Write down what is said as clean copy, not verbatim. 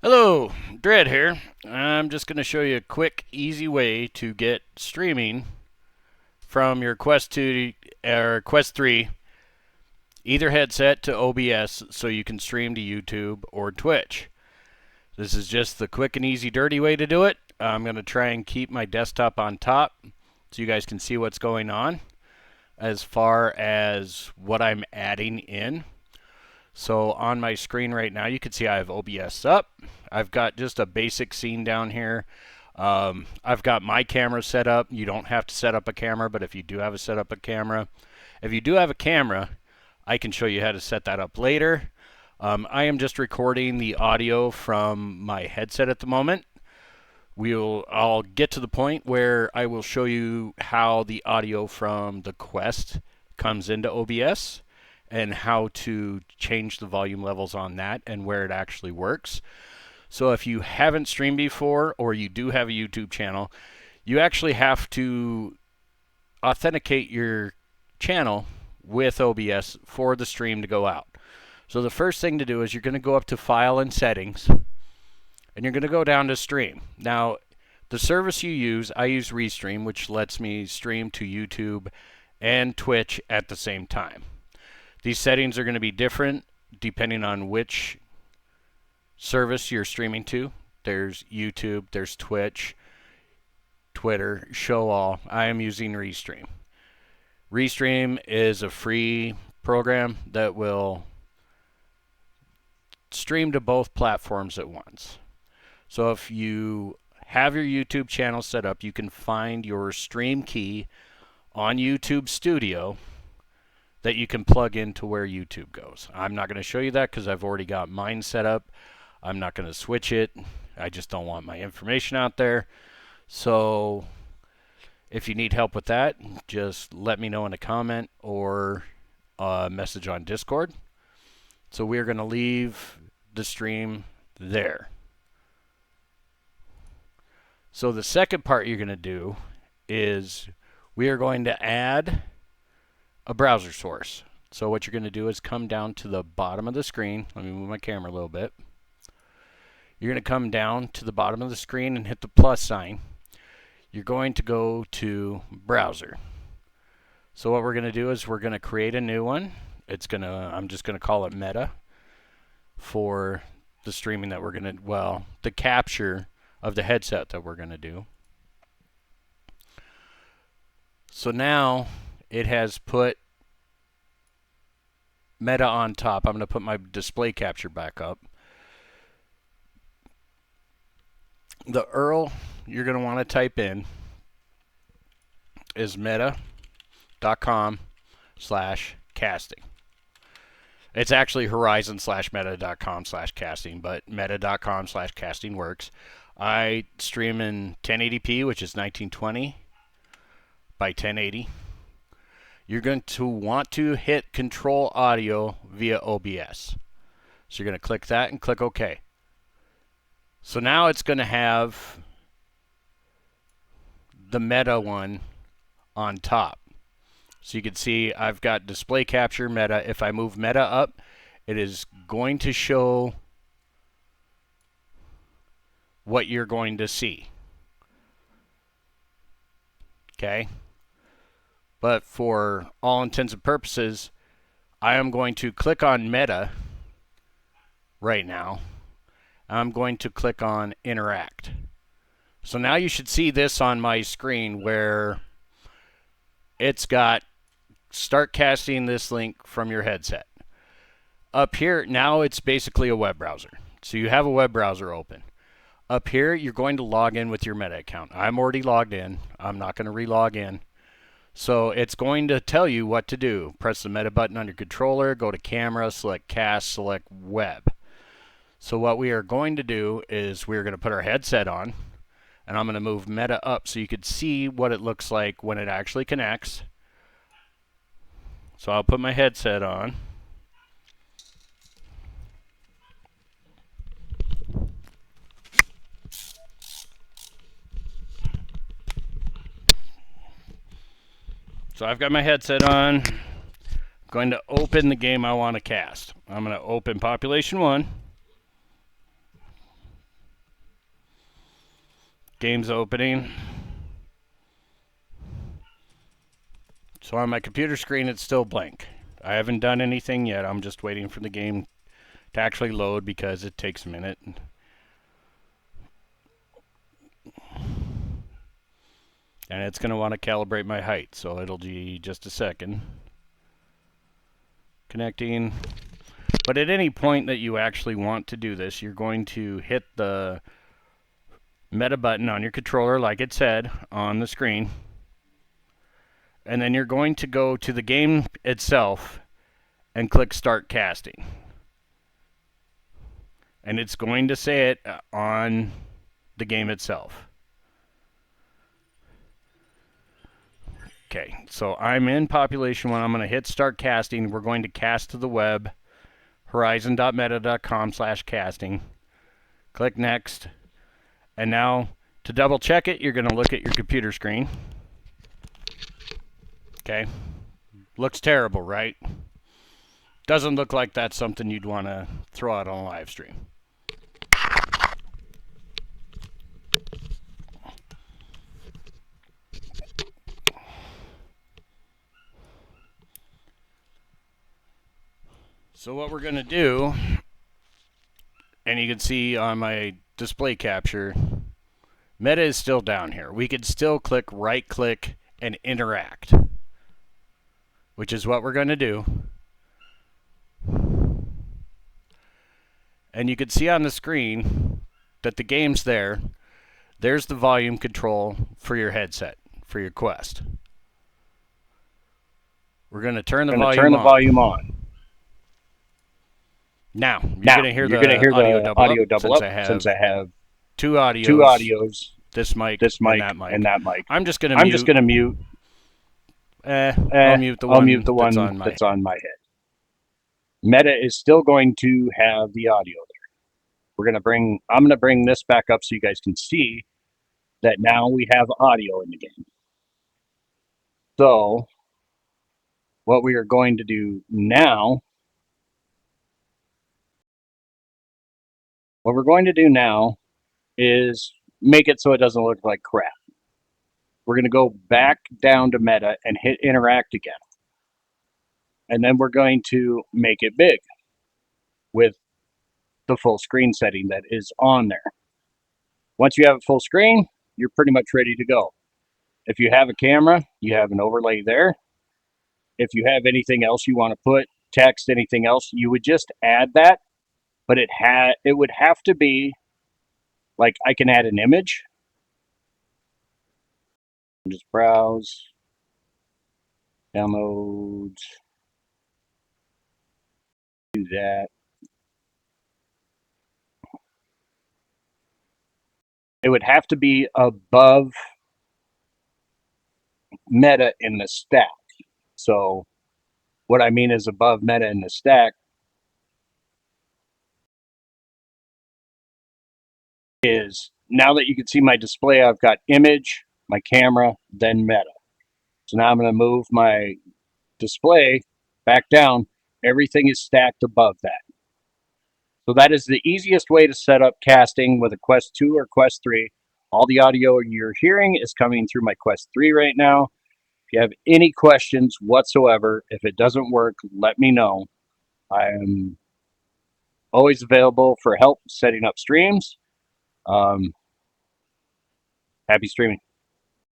Hello, Dread here. I'm just going to show you a quick, easy way to get streaming from your Quest 2 or Quest 3 either headset to OBS so you can stream to YouTube or Twitch. This is just the quick and easy, dirty way to do it. I'm going to try and keep my desktop on top so you guys can see what's going on as far as what I'm adding in. So on my screen right now, you can see I have OBS up. I've got just a basic scene down here. I've got my camera set up. You don't have to set up a camera, but if you do have to set up a camera, if you do have a camera, I can show you how to set that up later. I am just recording the audio from my headset at the moment. I'll get to the point where I will show you how the audio from the Quest comes into OBS and how to change the volume levels on that and where it actually works. So if you haven't streamed before or you do have a YouTube channel, you actually have to authenticate your channel with OBS for the stream to go out. So the first thing to do is you're going to go up to File and Settings, and you're going to go down to Stream. Now, the service you use, I use Restream, which lets me stream to YouTube and Twitch at the same time. These settings are going to be different depending on which service you're streaming to. There's YouTube, there's Twitch, Twitter, Show All. I am using Restream. Restream is a free program that will stream to both platforms at once. So if you have your YouTube channel set up, you can find your stream key on YouTube Studio that you can plug into where YouTube goes. I'm not going to show you that because I've already got mine set up. I'm not going to switch it. I just don't want my information out there. So if you need help with that, just let me know in a comment or a message on Discord. So we're going to leave the stream there. So the second part you're going to do is we are going to add a browser source. So what you're going to do is come down to the bottom of the screen. Let me move my camera a little bit. You're going to come down to the bottom of the screen and hit the plus sign. You're going to go to browser. So what we're going to do is we're going to create a new one. I'm just going to call it Meta for the streaming that we're going to, well, the capture of the headset that we're going to do. So now it has put Meta on top. I'm going to put my display capture back up. The URL you're going to want to type in is meta.com/casting. It's actually horizon/meta.com/casting, but meta.com/casting works. I stream in 1080p, which is 1920 by 1080. You're going to want to hit Control Audio via OBS. So you're going to click that and click OK. So now it's going to have the Meta one on top. So you can see I've got display capture Meta. If I move Meta up, it is going to show what you're going to see. Okay? But for all intents and purposes, I am going to click on Meta right now. I'm going to click on Interact. So now you should see this on my screen where it's got start casting this link from your headset. Up here, now it's basically a web browser. So you have a web browser open. Up here, you're going to log in with your Meta account. I'm already logged in. I'm not going to re-log in. So it's going to tell you what to do. Press the Meta button on your controller, go to Camera, select Cast, select Web. So what we are going to do is we're going to put our headset on, and I'm going to move Meta up so you can see what it looks like when it actually connects. So I'll put my headset on. So I've got my headset on. I'm going to open the game I want to cast. I'm going to open Population 1. Game's opening. So on my computer screen, it's still blank. I haven't done anything yet. I'm just waiting for the game to actually load because it takes a minute. And it's going to want to calibrate my height, so it'll be just a second. Connecting. But at any point that you actually want to do this, you're going to hit the meta button on your controller like it said on the screen. And then you're going to go to the game itself and click Start Casting. And it's going to say it on the game itself. Okay, so I'm in population 1. I'm going to hit Start Casting. We're going to cast to the web, horizon.meta.com/casting. Click Next. And now, to double check it, you're going to look at your computer screen. Okay. Looks terrible, right? Doesn't look like that's something you'd want to throw out on a live stream. So what we're going to do, and you can see on my display capture, meta is still down here. We could still click right click and interact, which is what we're going to do. And you can see on the screen that the game's there. There's the volume control for your headset, for your Quest. We're going to turn the volume on. Now, you're going to hear the audio double up since I have two audios, this mic and that mic. I'm just going to mute. I'll mute the one that's on my head. Meta is still going to have the audio there. I'm going to bring this back up so you guys can see that now we have audio in the game. So what we are going to do now, is make it so it doesn't look like crap. We're going to go back down to meta and hit interact again. And then we're going to make it big with the full screen setting that is on there. Once you have a full screen, you're pretty much ready to go. If you have a camera, you have an overlay there. If you have anything else you want to put, text, anything else, you would just add that. But it would have to be, like, I can add an image. Just browse, downloads, do that. It would have to be above meta in the stack. So what I mean is above meta in the stack is, now that you can see my display, I've got image, my camera, then meta. So now I'm going to move my display back down. Everything is stacked above that. So that is the easiest way to set up casting with a Quest 2 or Quest 3. All the audio you're hearing is coming through my Quest 3 right now. If you have any questions whatsoever, if it doesn't work, let me know. I am always available for help setting up streams. Happy streaming.